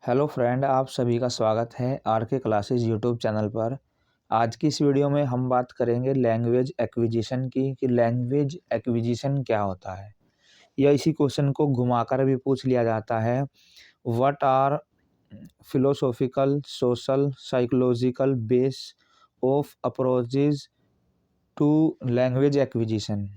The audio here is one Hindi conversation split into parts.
हेलो फ्रेंड, आप सभी का स्वागत है आर के क्लासेस यूट्यूब चैनल पर। आज की इस वीडियो में हम बात करेंगे लैंग्वेज एक्विजिशन की कि लैंग्वेज एक्विजिशन क्या होता है, या इसी क्वेश्चन को घुमाकर भी पूछ लिया जाता है। What are philosophical, social, psychological base of approaches to language acquisition.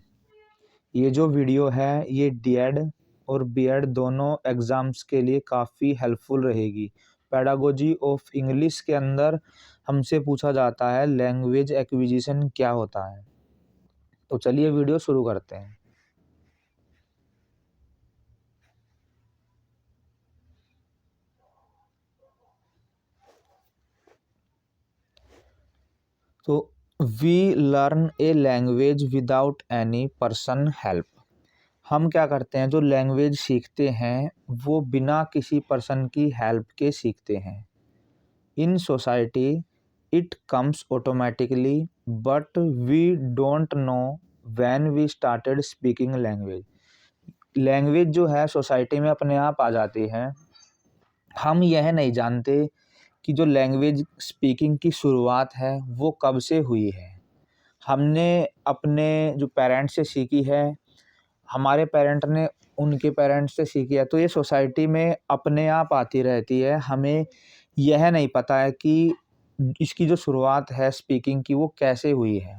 ये जो वीडियो है ये डीएड और बीएड दोनों एग्ज़ाम्स के लिए काफ़ी हेल्पफुल रहेगी। पेडागोजी ऑफ इंग्लिश के अंदर हमसे पूछा जाता है लैंग्वेज एक्विजिशन क्या होता है। तो चलिए वीडियो शुरू करते हैं। तो we learn a language without any person help. हम क्या करते हैं, जो लैंग्वेज सीखते हैं वो बिना किसी पर्सन की हेल्प के सीखते हैं। In society it comes automatically, but we don't know when we started speaking language। Language जो है सोसाइटी में अपने आप आ जाती है। हम यह नहीं जानते कि जो लैंग्वेज स्पीकिंग की शुरुआत है वो कब से हुई है। हमने अपने जो पेरेंट्स से सीखी है, हमारे पेरेंट ने उनके पेरेंट्स से सीखी है, तो ये सोसाइटी में अपने आप आती रहती है। हमें यह नहीं पता है कि इसकी जो शुरुआत है स्पीकिंग की वो कैसे हुई है।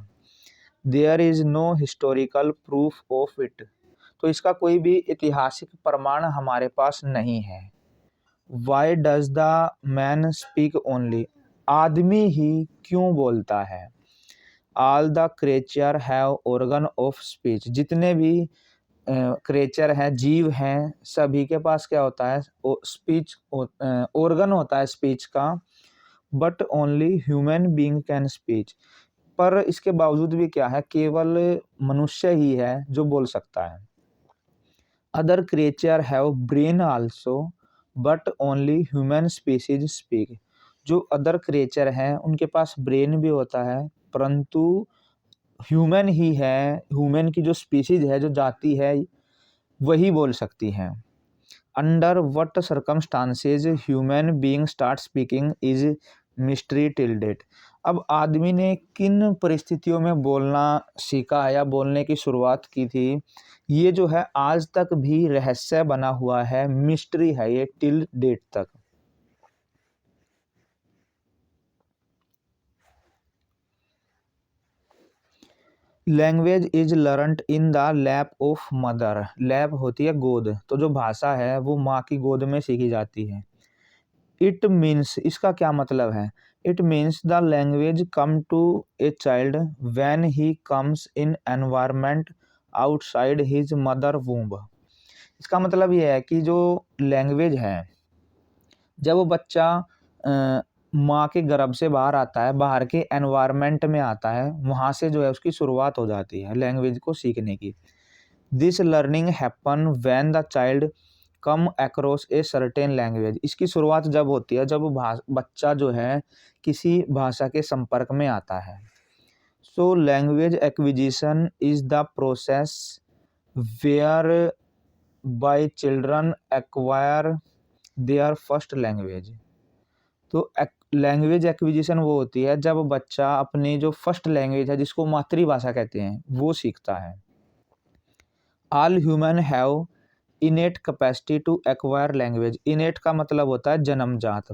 There is no historical proof of it. तो इसका कोई भी ऐतिहासिक प्रमाण हमारे पास नहीं है। Why does the man speak only. आदमी ही क्यों बोलता है। All the creature have organ of speech. जितने भी क्रिएचर हैं, जीव हैं, सभी के पास क्या होता है, स्पीच ऑर्गन होता है स्पीच का। But only human being can speech. पर इसके बावजूद भी क्या है, केवल मनुष्य ही है जो बोल सकता है। Other creature have brain also, but only human species speak. जो अदर क्रिएचर हैं उनके पास ब्रेन भी होता है, परंतु ह्यूमन ही है, ह्यूमन की जो स्पीसीज है, जो जाति है, वही बोल सकती हैं। Under what circumstances human being start speaking is mystery till date. अब आदमी ने किन परिस्थितियों में बोलना सीखा है या बोलने की शुरुआत की थी, ये जो है आज तक भी रहस्य बना हुआ है, मिस्ट्री है ये टिल डेट तक। Language is learned in the lap of mother. Lap होती है गोद, तो जो भाषा है वो माँ की गोद में सीखी जाती है। इट मीन्स, इसका क्या मतलब है, it means the language come to a child when he comes in environment outside his mother womb. इसका मतलब ये है कि जो लैंग्वेज है, जब वो बच्चा माँ के गर्भ से बाहर आता है, बाहर के एनवायरमेंट में आता है, वहाँ से जो है उसकी शुरुआत हो जाती है लैंग्वेज को सीखने की। This learning happen when the child come across a certain language. इसकी शुरुआत जब होती है, जब बच्चा जो है किसी भाषा के संपर्क में आता है। So language acquisition is the process whereby children acquire their first language. तो लैंग्वेज एक्विजिशन वो होती है जब बच्चा अपनी जो फर्स्ट लैंग्वेज है, जिसको मातृभाषा कहते हैं, वो सीखता है। All human have innate capacity to acquire language. Innate का मतलब होता है जन्मजात।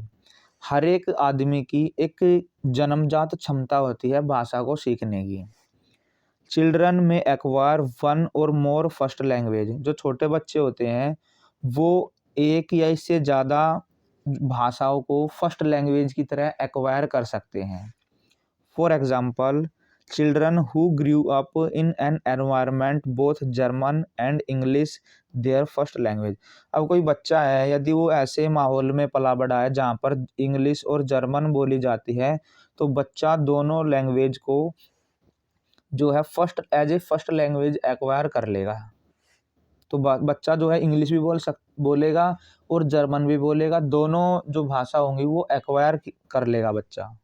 हर एक आदमी की एक जन्मजात क्षमता होती है भाषा को सीखने की। चिल्ड्रन में एक्वायर वन और मोर फर्स्ट लैंग्वेज। जो छोटे बच्चे होते हैं वो एक या इससे ज़्यादा भाषाओं को फर्स्ट लैंग्वेज की तरह एक्वायर कर सकते हैं। For example, children who grew up in an environment both German and English their first language। अब कोई बच्चा है, यदि वो ऐसे माहौल में पला बड़ा है जहाँ पर इंग्लिश और जर्मन बोली जाती है, तो बच्चा दोनों लैंग्वेज को जो है as a first language acquire कर लेगा। तो बच्चा जो है इंग्लिश भी बोलेगा और जर्मन भी बोलेगा, दोनों जो भाषा होंगी वो एक्वायर कर लेगा बच्चा।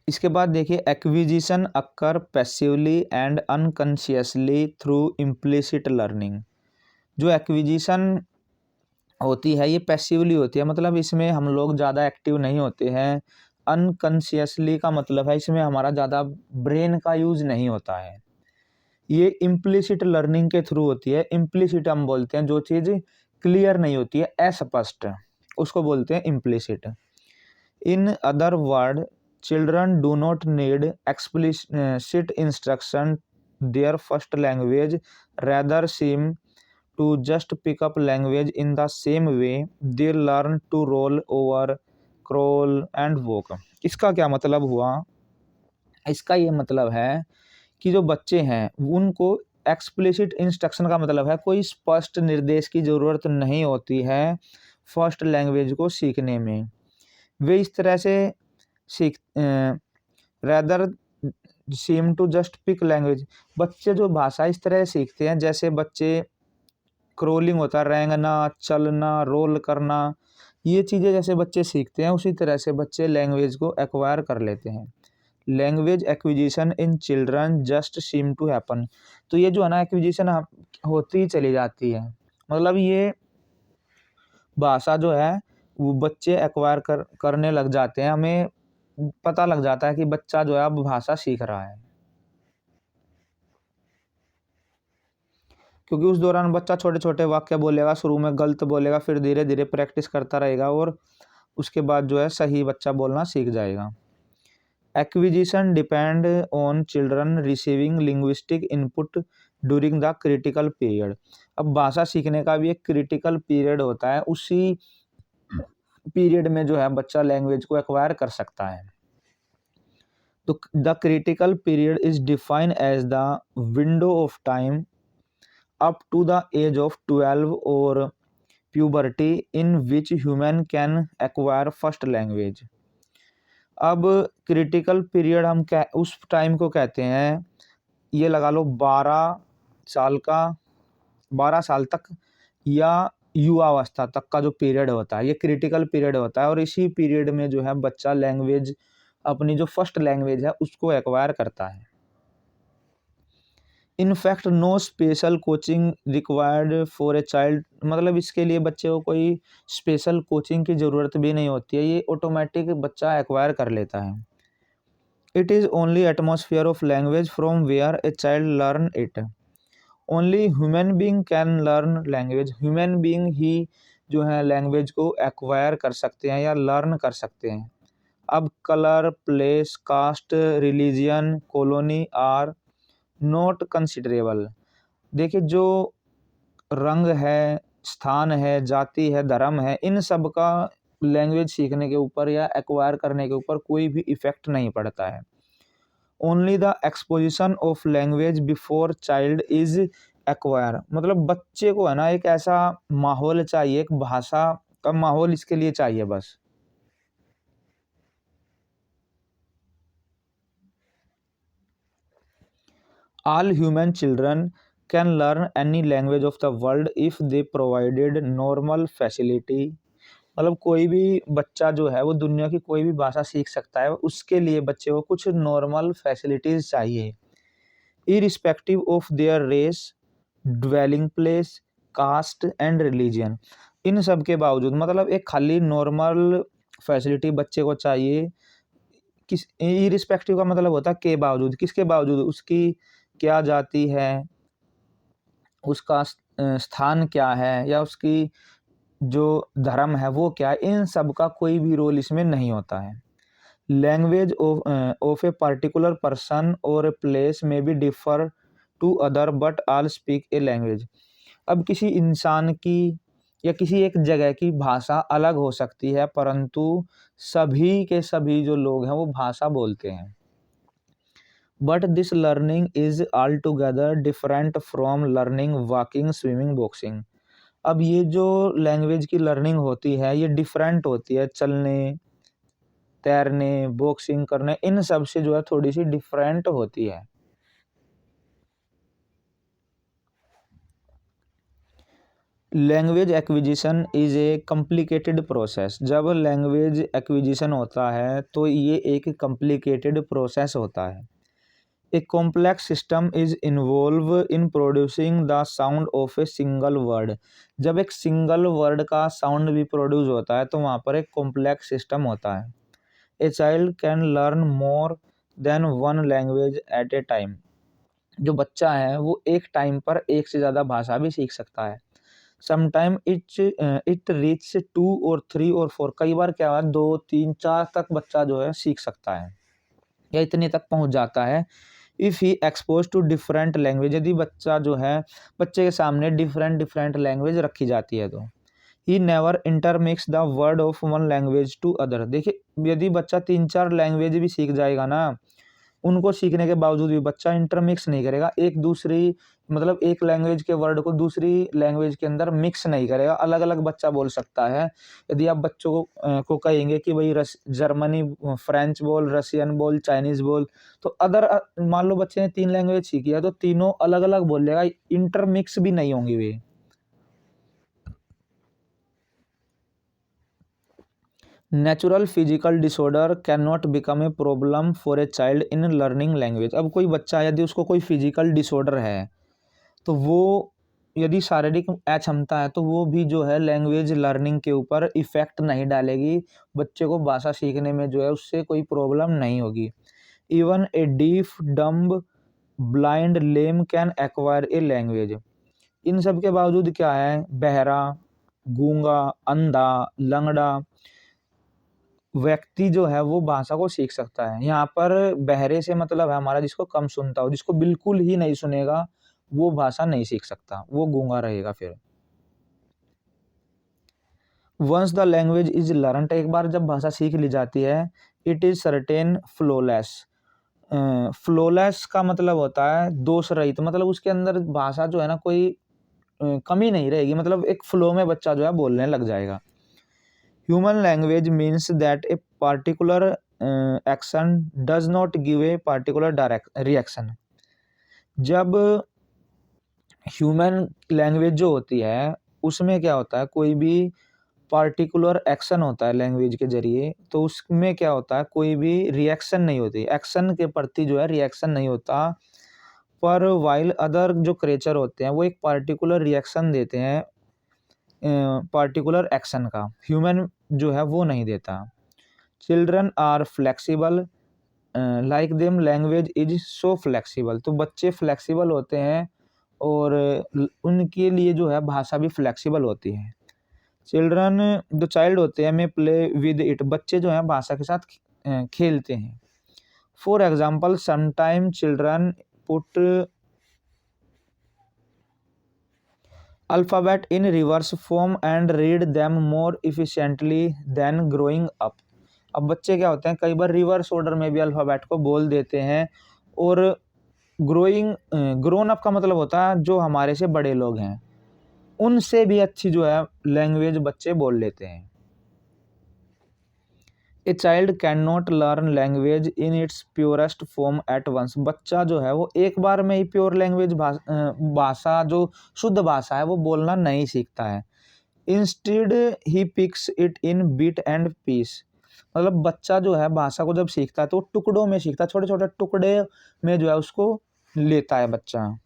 इसके बाद देखिए, acquisition occur passively and unconsciously through implicit learning. जो एक्विजिशन होती है ये पैसिवली होती है, मतलब इसमें हम लोग ज़्यादा एक्टिव नहीं होते हैं। अनकॉन्शियसली का मतलब है इसमें हमारा ज़्यादा ब्रेन का यूज़ नहीं होता है। ये इम्प्लिसिट लर्निंग के थ्रू होती है। इम्प्लिसिट हम बोलते हैं जो चीज़ क्लियर नहीं होती है, अस्पष्ट, उसको बोलते हैं implicit. In other word, children do not need explicit instruction their first language rather seem to just pick up language in the same way they learn to roll over, crawl and walk। इसका क्या मतलब हुआ? इसका ये मतलब है कि जो बच्चे हैं उनको एक्सप्लिसिट इंस्ट्रक्शन का मतलब है कोई स्पष्ट निर्देश की ज़रूरत नहीं होती है फर्स्ट लैंग्वेज को सीखने में। वे इस तरह से सीख rather seem to just pick language, बच्चे जो भाषा इस तरह से सीखते हैं जैसे बच्चे क्रोलिंग होता है, रेंगना, चलना, रोल करना, ये चीज़ें जैसे बच्चे सीखते हैं उसी तरह से बच्चे लैंग्वेज को एक्वायर कर लेते हैं। Language acquisition in children just seem to happen. तो ये जो है ना एक्विजिशन होती ही चली जाती है, मतलब ये भाषा जो है वो बच्चे एक्वायर करने लग जाते हैं, हमें पता लग जाता है कि बच्चा जो है अब भाषा सीख रहा है, क्योंकि उस दौरान बच्चा छोटे छोटे वाक्य बोलेगा, शुरू में गलत बोलेगा, फिर धीरे धीरे प्रैक्टिस करता रहेगा और उसके बाद जो है सही बच्चा बोलना सीख जाएगा। Acquisition depend on children receiving linguistic input during the critical period. अब भाषा सीखने का भी एक क्रिटिकल पीरियड होता है, उसी पीरियड में जो है बच्चा लैंग्वेज को एक्वायर कर सकता है। तो the critical period is defined as the window of time up to the age of 12 or puberty in which human can acquire first language। अब क्रिटिकल पीरियड हम उस टाइम को कहते हैं, ये लगा लो 12 साल तक या युवावस्था तक का जो पीरियड होता है ये क्रिटिकल पीरियड होता है, और इसी पीरियड में जो है बच्चा लैंग्वेज, अपनी जो फर्स्ट लैंग्वेज है उसको एक्वायर करता है। In fact no special coaching required for a child, मतलब इसके लिए बच्चे को कोई स्पेशल कोचिंग की ज़रूरत भी नहीं होती है, ये ऑटोमेटिक बच्चा एक्वायर कर लेता है। It is only atmosphere of language from where a child learn it. Only human being can learn language, human being ही जो है लैंग्वेज को एक्वायर कर सकते हैं या लर्न कर सकते हैं। अब colour, place, caste, religion, colony are not considerable. देखिए जो रंग है, स्थान है, जाति है, धर्म है, इन सब का लैंग्वेज सीखने के ऊपर या एक्वायर करने के ऊपर कोई भी इफेक्ट नहीं पड़ता है। Only the exposition of language before child is acquire, मतलब बच्चे को है ना एक ऐसा माहौल चाहिए, एक भाषा का माहौल इसके लिए चाहिए बस। All human children can learn any language of the world if they provided normal facility। मतलब कोई भी बच्चा जो है वो दुनिया की कोई भी भाषा सीख सकता है, उसके लिए बच्चे को कुछ नॉर्मल फैसिलिटीज चाहिए। Irrespective of their race, dwelling place, caste and religion, इन सब के बावजूद मतलब एक खाली नॉर्मल फैसिलिटी बच्चे को चाहिए। किस इरिस्पेक्टिव का मतलब होता है के बावजूद, किसके बावजूद, उसकी क्या जाति है, उसका स्थान क्या है, या उसकी जो धर्म है वो क्या है, इन सब का कोई भी रोल इसमें नहीं होता है। Language of a particular person और ए प्लेस में be differ to other but all speak a language. अब किसी इंसान की या किसी एक जगह की भाषा अलग हो सकती है, परंतु सभी के सभी जो लोग हैं वो भाषा बोलते हैं। But this learning is all together different from learning walking, swimming, boxing. अब ये जो लैंग्वेज की लर्निंग होती है ये डिफरेंट होती है, चलने, तैरने, बॉक्सिंग करने, इन सब से जो है थोड़ी सी डिफरेंट होती है। Language acquisition is a complicated process. जब लैंग्वेज एक्विजिशन होता है तो ये एक कॉम्प्लिकेटेड प्रोसेस होता है। A complex system is involve in producing the sound of a single word. जब एक सिंगल वर्ड का साउंड भी प्रोड्यूस होता है तो वहाँ पर एक कॉम्प्लेक्स सिस्टम होता है। ए child can learn more than one language eight A time. जो बच्चा है वो एक टाइम पर एक से ज़्यादा भाषा भी सीख सकता है। समटाइम इट रीच 2 और 3 और 4। कई बार क्या है 2 3 4 तक बच्चा जो है सीख सकता है या इतने तक पहुंच जाता है। If he expose to different language, यदि बच्चा जो है बच्चे के सामने डिफरेंट डिफरेंट लैंग्वेज रखी जाती है तो he never intermix the word of one language to other. देखिए यदि बच्चा 3 4 लैंग्वेज भी सीख जाएगा ना, उनको सीखने के बावजूद भी बच्चा इंटरमिक्स नहीं करेगा, एक दूसरी मतलब एक लैंग्वेज के वर्ड को दूसरी लैंग्वेज के अंदर मिक्स नहीं करेगा। अलग अलग बच्चा बोल सकता है। यदि आप बच्चों को कहेंगे कि भाई जर्मनी फ्रेंच बोल, रशियन बोल, चाइनीज बोल, तो अदर मान लो बच्चे ने 3 लैंग्वेज सीखी है तो तीनों अलग अलग बोलेगा, इंटरमिक्स भी नहीं होंगी वे। Natural physical disorder can not become a problem for a child in learning language. अब कोई बच्चा यदि उसको कोई फिजिकल डिसऑर्डर है तो वो यदि शारीरिक अक्षमता है तो वो भी जो है लैंग्वेज लर्निंग के ऊपर इफेक्ट नहीं डालेगी। बच्चे को भाषा सीखने में जो है उससे कोई प्रॉब्लम नहीं होगी। Even a deaf dumb blind lame can acquire a language. इन सब के बावजूद क्या है, बहरा, गूंगा, अंधा, लंगड़ा व्यक्ति जो है वो भाषा को सीख सकता है। यहाँ पर बहरे से मतलब है हमारा जिसको कम सुनता हो, जिसको बिल्कुल ही नहीं सुनेगा वो भाषा नहीं सीख सकता, वो गूंगा रहेगा। फिर once the language is learned, एक बार जब भाषा सीख ली जाती है, it is certain flawless. Flawless का मतलब होता है दोष रहित, मतलब उसके अंदर भाषा जो है ना कोई कमी नहीं रहेगी, मतलब एक फ्लो में बच्चा जो है बोलने लग जाएगा। Human language means that a particular action does not give a particular direct reaction. जब ह्यूमन लैंग्वेज जो होती है उसमें क्या होता है, कोई भी पार्टिकुलर एक्शन होता है लैंग्वेज के जरिए, तो उसमें क्या होता है कोई भी रिएक्शन नहीं होती, एक्शन के प्रति जो है रिएक्शन नहीं होता। पर वाइल अदर जो क्रिएचर होते हैं वो एक पार्टिकुलर रिएक्शन देते हैं पार्टिकुलर एक्शन का, ह्यूमन जो है वो नहीं देता। Children are flexible like them language is so flexible. तो बच्चे फ्लेक्सिबल होते हैं और उनके लिए जो है भाषा भी फ्लेक्सिबल होती है। चिल्ड्रन जो चाइल्ड होते हैं में प्ले विद इट, बच्चे जो हैं भाषा के साथ खेलते हैं। For example sometime children put alphabet in reverse form and read them more efficiently than growing up. अब बच्चे क्या होते हैं कई बार रिवर्स ऑर्डर में भी अल्फ़ाबेट को बोल देते हैं, और ग्रोन अप का मतलब होता है जो हमारे से बड़े लोग हैं उनसे भी अच्छी जो है लैंग्वेज बच्चे बोल लेते हैं। A child can not learn language in its purest form at once. बच्चा जो है वो एक बार में ही प्योर लैंग्वेज भाषा जो शुद्ध भाषा है वो बोलना नहीं सीखता है। Instead he picks it in bit and piece. मतलब बच्चा जो है भाषा को जब सीखता है तो वो टुकड़ों में सीखता है, छोटे छोटे टुकड़े में जो है उसको लेता है बच्चा।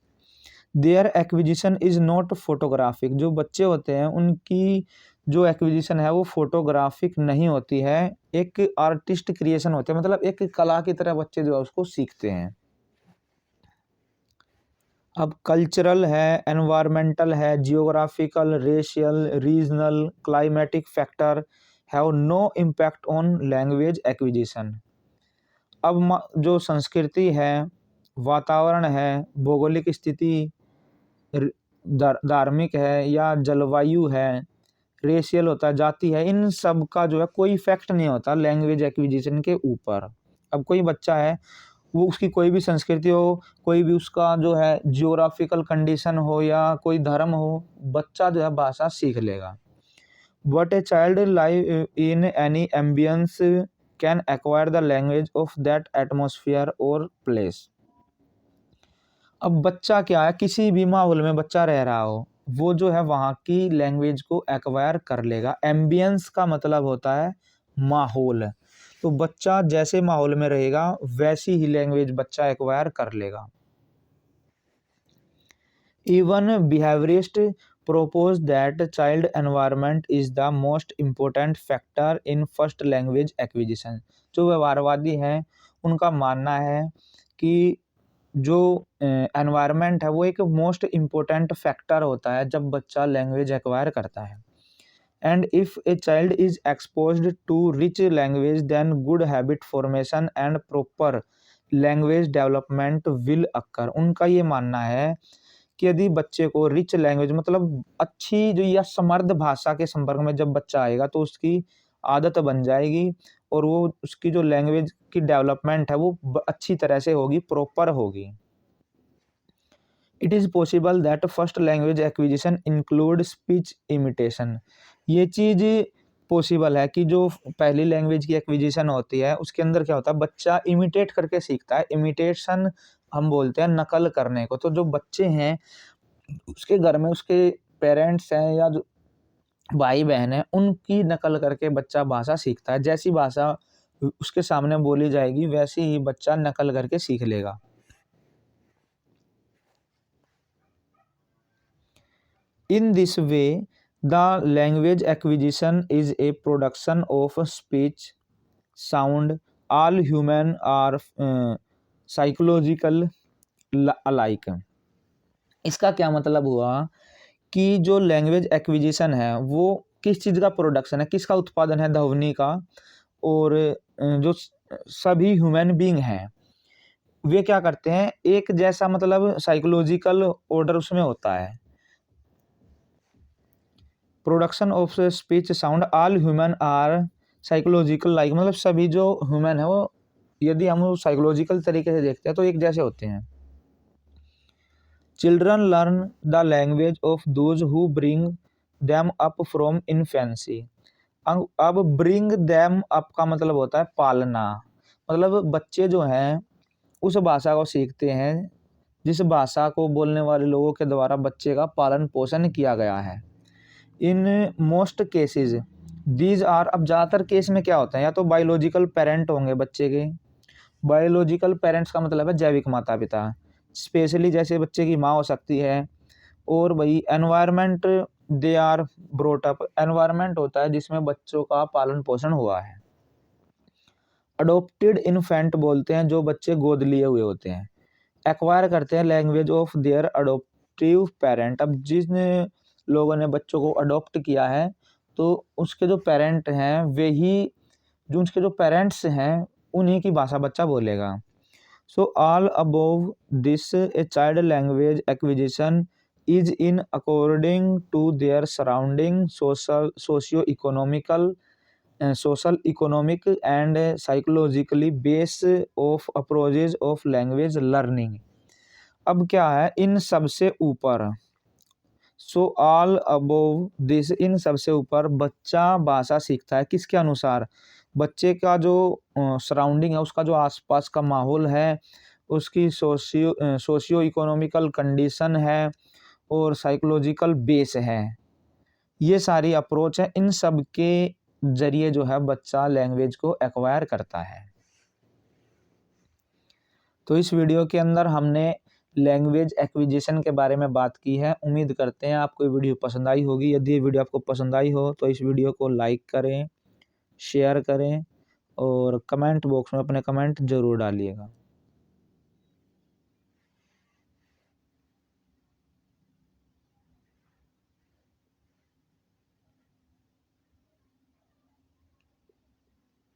Their acquisition is not photographic. जो बच्चे होते हैं उनकी जो एक्विजिशन है वो फोटोग्राफिक नहीं होती है, एक आर्टिस्ट क्रिएशन होती है, मतलब एक कला की तरह बच्चे जो है उसको सीखते हैं। अब कल्चरल है, एनवायरमेंटल है, geographical, racial, regional, climatic factor have no impact on language acquisition. अब जो संस्कृति है, वातावरण है, भौगोलिक स्थिति, धार्मिक है या जलवायु है, रेशियल होता है, जाति है, इन सब का जो है कोई इफेक्ट नहीं होता लैंग्वेज एक्विजिशन के ऊपर। अब कोई बच्चा है वो उसकी कोई भी संस्कृति हो, कोई भी उसका जो है जियोग्राफिकल कंडीशन हो या कोई धर्म हो, बच्चा जो है भाषा सीख लेगा। But a child live in any ambience can acquire the language of that atmosphere और प्लेस। अब बच्चा क्या है किसी भी माहौल में बच्चा रह रहा हो वो जो है वहाँ की लैंग्वेज को एक्वायर कर लेगा। एम्बियंस का मतलब होता है माहौल, तो बच्चा जैसे माहौल में रहेगा वैसी ही लैंग्वेज बच्चा एक्वायर कर लेगा। Even behaviorists propose that child environment is the most important factor in first language acquisition। जो व्यवहारवादी हैं उनका मानना है कि जो एनवायरनमेंट है वो एक मोस्ट इम्पोर्टेंट फैक्टर होता है जब बच्चा लैंग्वेज एक्वायर करता है। And if a child is exposed to rich language then good habit formation and proper language development will occur. उनका ये मानना है कि यदि बच्चे को रिच लैंग्वेज मतलब अच्छी जो या समृद्ध भाषा के संपर्क में जब बच्चा आएगा तो उसकी आदत बन जाएगी और वो उसकी जो लैंग्वेज की डेवलपमेंट है वो अच्छी तरह से होगी, प्रॉपर होगी। It is possible that first language acquisition include speech imitation. ये चीज़ पॉसिबल है कि जो पहली लैंग्वेज की एक्विजिशन होती है उसके अंदर क्या होता है, बच्चा इमिटेट करके सीखता है। इमिटेशन हम बोलते हैं नकल करने को। तो जो बच्चे हैं उसके घर में उसके पेरेंट्स हैं या जो भाई बहन है उनकी नकल करके बच्चा भाषा सीखता है। जैसी भाषा उसके सामने बोली जाएगी वैसी ही बच्चा नकल करके सीख लेगा। In this way, the language acquisition is a production of speech, sound, all human are psychological alike। इसका क्या मतलब हुआ कि जो लैंग्वेज एक्विजिशन है वो किस चीज़ का प्रोडक्शन है, किसका उत्पादन है, ध्वनि का। और जो सभी ह्यूमन बीइंग हैं वे क्या करते हैं, एक जैसा मतलब साइकोलॉजिकल ऑर्डर उसमें होता है। Production of speech sound all human are psychological like, मतलब सभी जो ह्यूमन है वो यदि हम साइकोलॉजिकल तरीके से देखते हैं तो एक जैसे होते हैं। Children learn the language of those who bring them up from infancy. अब ब्रिंग देम अप का मतलब होता है पालना, मतलब बच्चे जो हैं उस भाषा को सीखते हैं जिस भाषा को बोलने वाले लोगों के द्वारा बच्चे का पालन पोषण किया गया है। In most cases these are, अब ज़्यादातर केस में क्या होता है, या तो बायोलॉजिकल पेरेंट होंगे बच्चे के। बायोलॉजिकल पेरेंट्स का मतलब है जैविक माता पिता, स्पेशली जैसे बच्चे की माँ हो सकती है। और भाई environment they are brought up, environment होता है जिसमें बच्चों का पालन पोषण हुआ है। अडोप्टेड इन्फेंट बोलते हैं जो बच्चे गोद लिए हुए होते हैं। एक्वायर करते हैं language of their adaptive parent, अब जिन लोगों ने बच्चों को अडॉप्ट किया है तो उसके जो पेरेंट हैं वे ही, जो उसके जो पेरेंट्स हैं उन्हीं की भाषा बच्चा बोलेगा। So all above this a child language acquisition is in according to their surrounding socio economic and psychologically base of approaches of language learning. अब क्या है, इन सबसे ऊपर, सो ऑल अबोव दिस, इन सबसे ऊपर बच्चा भाषा सीखता है किसके अनुसार, बच्चे का जो सराउंडिंग है, उसका जो आसपास का माहौल है, उसकी सोशियो इकोनॉमिकल कंडीशन है और साइकोलॉजिकल बेस है। ये सारी अप्रोच है, इन सब के जरिए जो है बच्चा लैंग्वेज को एक्वायर करता है। तो इस वीडियो के अंदर हमने लैंग्वेज एक्विजिशन के बारे में बात की है। उम्मीद करते हैं आपको ये वीडियो पसंद आई होगी। यदि ये वीडियो आपको पसंद आई हो तो इस वीडियो को लाइक करें, शेयर करें और कमेंट बॉक्स में अपने कमेंट ज़रूर डालिएगा।